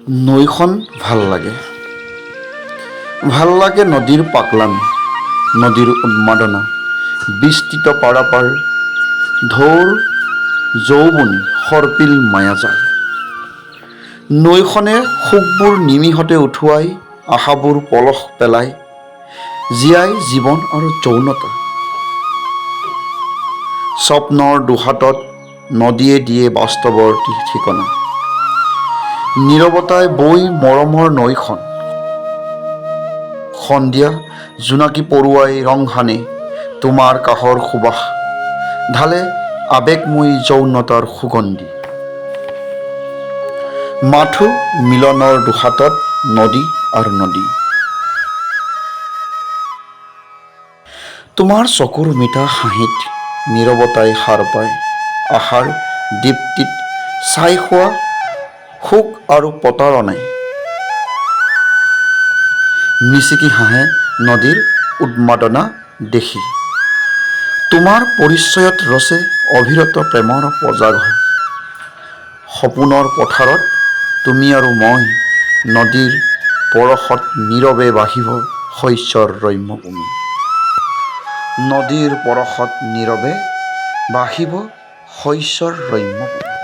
নৈখন ভাল লাগে। ভাল লাগে নদীৰ পাকলামি, নদীৰ উন্মাদনা, বিস্তৃত পাৰাপাৰ, ঢৌৰ যৌৱনী সৰ্পিল মায়াজাল। নৈখনে সুখবোৰ নিমিষতে উঠুৱাই, আশাবোৰ পলস পেলাই, জীয়াই জীৱন আৰু যৌনতা। স্বপ্নৰ দুহাতত নদীয়ে দিয়ে বাস্তৱৰ ঠিকনা। নীৰৱতাই বৈ মৰমৰ নৈখন। সন্ধিয়া জোনাকী পৰুৱাই ৰং সানে তোমাৰ কাষৰ সুবাস, ঢালে আৱেগময়ী যৌনতাৰ সুগন্ধি। মাথো মিলনৰ দুহাতত নদী আৰু নদী। তোমাৰ চকুৰ মিঠা হাঁহিত নীৰৱতাই সাৰ পায়, আশাৰ দীপ্তিত ছাই খোৱা সুখ আৰু প্ৰতাৰণাই মিচিকি হাঁহে নদীৰ উন্মাদনা দেখি। তোমাৰ পৰিচয়ত ৰচে অবিৰত প্ৰেমৰ পজাঘৰ। সপোনৰ পথাৰত তুমি আৰু মই, নদীৰ পৰশত নীৰৱে বাঢ়িব শস্যৰ ৰম্যভূমি। নদীৰ পৰশত নীৰৱে বাঢ়িব শস্যৰ ৰম্যভূমি।